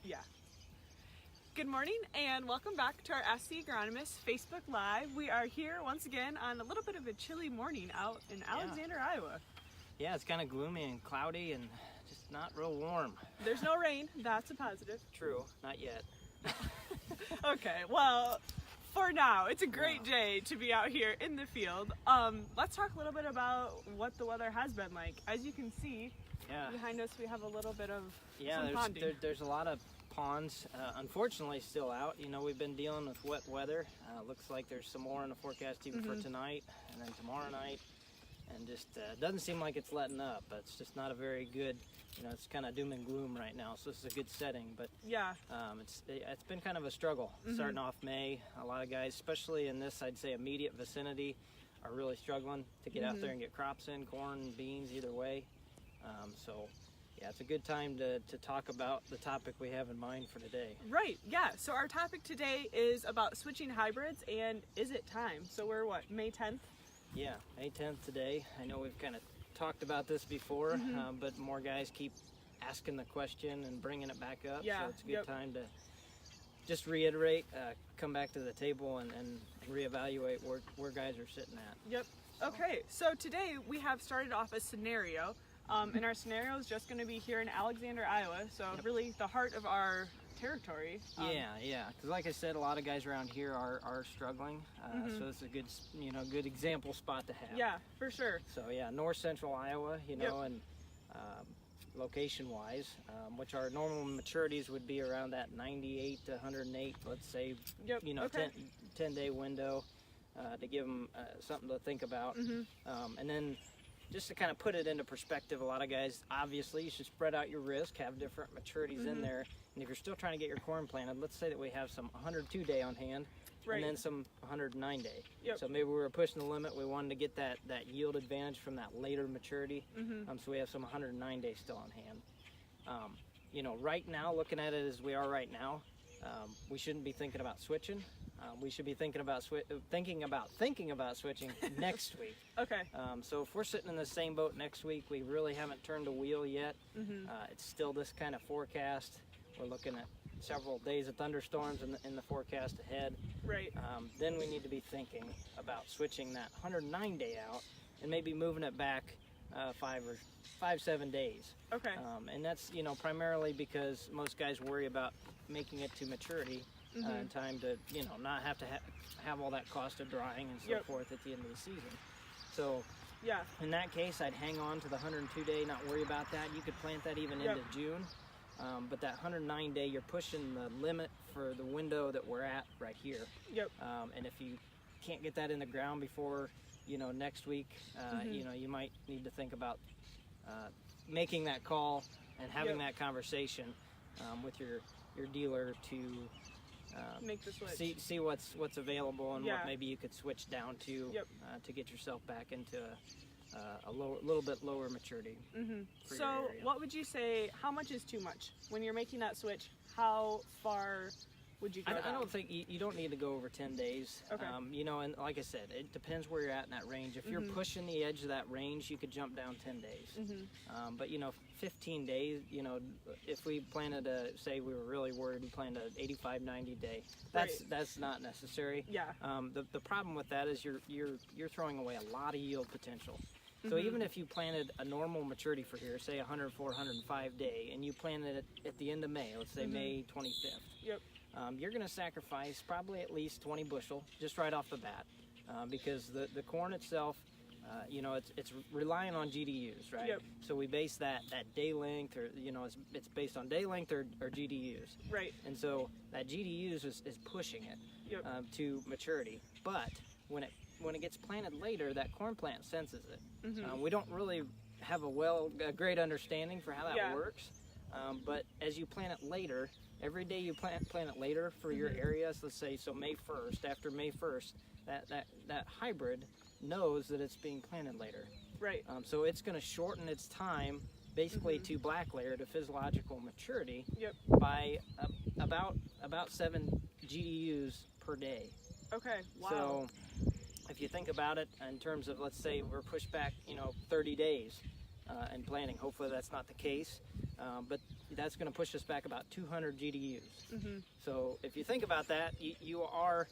Yeah. Good morning and welcome back to our Ask the Agronomist Facebook Live. We are here once again on a little bit of a chilly morning out in Alexander, Iowa. Yeah, it's kind of gloomy and cloudy and just not real warm. There's no rain, that's a positive. True, not yet. Okay, well, for now, it's a great day to be out here in the field. Let's talk a little bit about what the weather has been like. As you can see, behind us we have a little bit of some ponding. There's a lot of ponds, unfortunately, still out. You know, we've been dealing with wet weather. Looks like there's some more in the forecast even for tonight and then tomorrow night. And just doesn't seem like it's letting up. But it's just not a very good, it's kind of doom and gloom right now. So this is a good setting, but it's been kind of a struggle starting off May. A lot of guys, especially in this, I'd say immediate vicinity, are really struggling to get out there and get crops in, corn, beans, either way. Yeah, it's a good time to talk about the topic we have in mind for today. Right, yeah. So our topic today is about switching hybrids and is it time? So we're what, May 10th? Yeah, May 10th today. I know we've kind of talked about this before, but more guys keep asking the question and bringing it back up. Yeah, so it's a good time to just reiterate, come back to the table and reevaluate where guys are sitting at. Yep. Okay, so today we have started off a scenario. And our scenario is just going to be here in Alexander, Iowa, so really the heart of our territory. Yeah, because like I said, a lot of guys around here are struggling, so it's a good, good example spot to have. Yeah, for sure. So yeah, north central Iowa, and location-wise, which our normal maturities would be around that 98 to 108, let's say, 10-day window to give them something to think about, and then. Just to kind of put it into perspective, a lot of guys, obviously, you should spread out your risk, have different maturities in there. And if you're still trying to get your corn planted, let's say that we have some 102-day on hand, and then some 109-day. So maybe we were pushing the limit. We wanted to get that yield advantage from that later maturity. So we have some 109-day still on hand. Right now, looking at it as we are right now, we shouldn't be thinking about switching. We should be thinking about switching next week. Okay. So if we're sitting in the same boat next week, we really haven't turned a wheel yet. It's still this kind of forecast. We're looking at several days of thunderstorms in the forecast ahead. Right. Then we need to be thinking about switching that 109-day out and maybe moving it back 7 days. Okay. And that's primarily because most guys worry about making it to maturity. In time to not have to have all that cost of drying and so forth at the end of the season. So in that case, I'd hang on to the 102-day, not worry about that. You could plant that even into June, but that 109-day, you're pushing the limit for the window that we're at right here. And if you can't get that in the ground before next week, you might need to think about making that call and having that conversation with your dealer to make the switch. See what's available and what maybe you could switch down to get yourself back into a little bit lower maturity. So what would you say, how much is too much? When you're making that switch, how far would you go I don't think you don't need to go over 10 days. Okay. And like I said, it depends where you're at in that range. If you're pushing the edge of that range, you could jump down 10 days. But 15 days, if we planted say we were really worried, we planted an 85, 90 day. That's not necessary. Yeah. The problem with that is you're throwing away a lot of yield potential. So even if you planted a normal maturity for here, say 104, 105 day, and you planted it at the end of May, let's say May 25th. You're going to sacrifice probably at least 20 bushel just right off the bat because the corn itself, it's relying on GDUs, right? So we base that day length, or it's based on day length or GDUs. Right. And so that GDUs is pushing it to maturity. But when it gets planted later, that corn plant senses it. We don't really have a great understanding for how that works. But as you plant it later, every day you plant it later for your areas, let's say, so May 1st, after May 1st, that hybrid knows that it's being planted later. Right. So it's going to shorten its time basically to black layer to physiological maturity by about 7 GDUs per day. Okay, wow. So if you think about it in terms of, let's say we're pushed back 30 days in planting, hopefully that's not the case, but that's going to push us back about 200 GDUs. So if you think about that, you are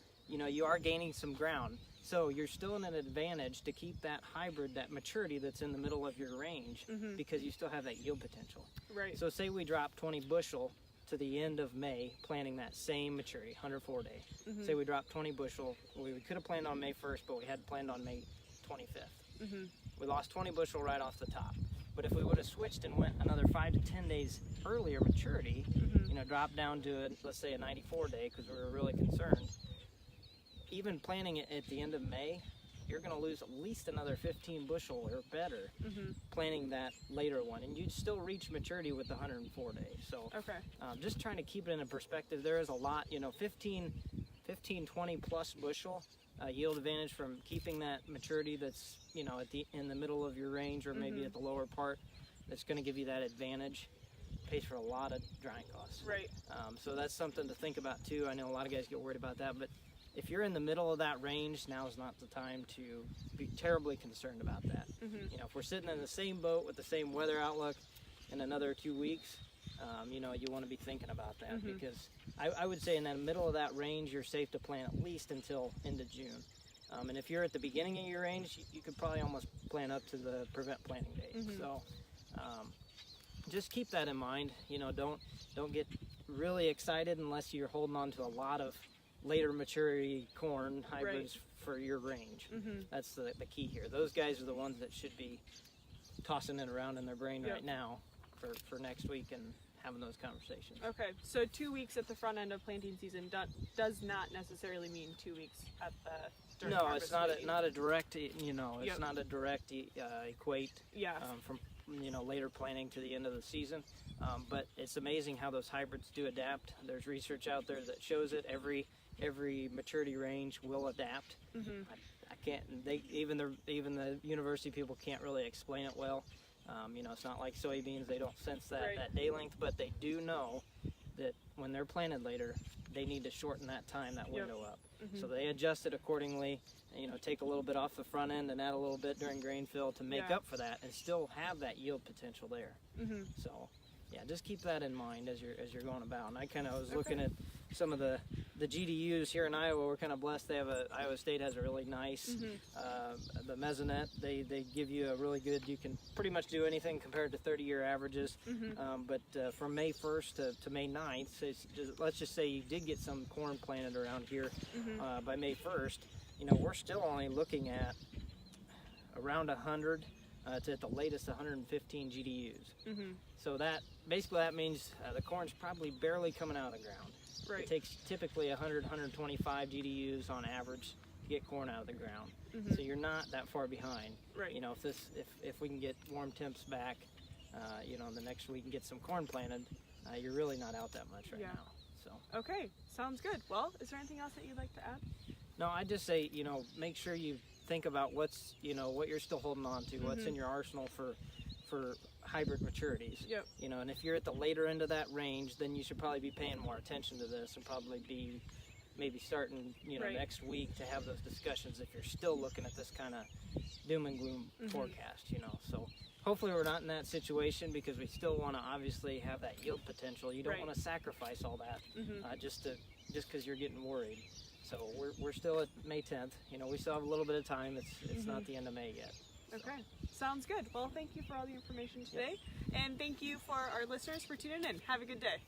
gaining some ground. So you're still in an advantage to keep that hybrid, that maturity that's in the middle of your range, because you still have that yield potential. Right. So say we drop 20 bushel to the end of May, planting that same maturity, 104 day. Say we drop 20 bushel, we could have planned on May 1st, but we had planned on May 25th. We lost 20 bushel right off the top. But if we would have switched and went another 5 to 10 days earlier maturity, dropped down to let's say a 94 day, because we were really concerned, even planting it at the end of May, you're going to lose at least another 15 bushel or better planting that later one, and you'd still reach maturity with the 104 days. So just trying to keep it in a perspective. There is a lot, 15, 20 plus bushel yield advantage from keeping that maturity that's in the middle of your range, or maybe at the lower part. That's going to give you that advantage. Pays for a lot of drying costs. Right. So that's something to think about too. I know a lot of guys get worried about that, but if you're in the middle of that range, now is not the time to be terribly concerned about that. If we're sitting in the same boat with the same weather outlook in another 2 weeks, you want to be thinking about that, because I would say in the middle of that range, you're safe to plant at least until end of June. And if you're at the beginning of your range, you could probably almost plant up to the prevent planting date. So just keep that in mind. Don't get really excited unless you're holding on to a lot of later maturity corn hybrids for your range. That's the key here. Those guys are the ones that should be tossing it around in their brain right now for next week and having those conversations. Okay, so 2 weeks at the front end of planting season does not necessarily mean 2 weeks at the No, it's not a direct. It's not a direct equate. From later planting to the end of the season. But it's amazing how those hybrids do adapt. There's research out there that shows it. Every maturity range will adapt. I can't. Even the university people can't really explain it well. It's not like soybeans; they don't sense that day length, but they do know that when they're planted later, they need to shorten that time, that window up. So they adjust it accordingly. Take a little bit off the front end and add a little bit during grain fill to make up for that, and still have that yield potential there. So, just keep that in mind as you're going about. And I kind of was looking at some of the GDUs here in Iowa. We're kind of blessed. Iowa State has a really nice the mesonet. They give you a really good. You can pretty much do anything compared to 30-year averages. But from May 1st to May 9th, let's just say you did get some corn planted around here by May 1st. We're still only looking at around 100 to at the latest 115 GDUs. So that means the corn's probably barely coming out of the ground. It takes typically 100, 125 GDUs on average to get corn out of the ground. So you're not that far behind. If we can get warm temps back, the next week and get some corn planted, you're really not out that much now. So. Okay, sounds good. Well, is there anything else that you'd like to add? No, I just say, make sure you think about what you're still holding on to, what's in your arsenal for hybrid maturities. And if you're at the later end of that range, then you should probably be paying more attention to this and probably be maybe starting, next week to have those discussions if you're still looking at this kind of doom and gloom forecast, So hopefully we're not in that situation, because we still want to obviously have that yield potential. You don't want to sacrifice all that just because you're getting worried. So we're still at May 10th. We still have a little bit of time. It's not the end of May yet. So. Okay, sounds good. Well, thank you for all the information today, and thank you for our listeners for tuning in. Have a good day.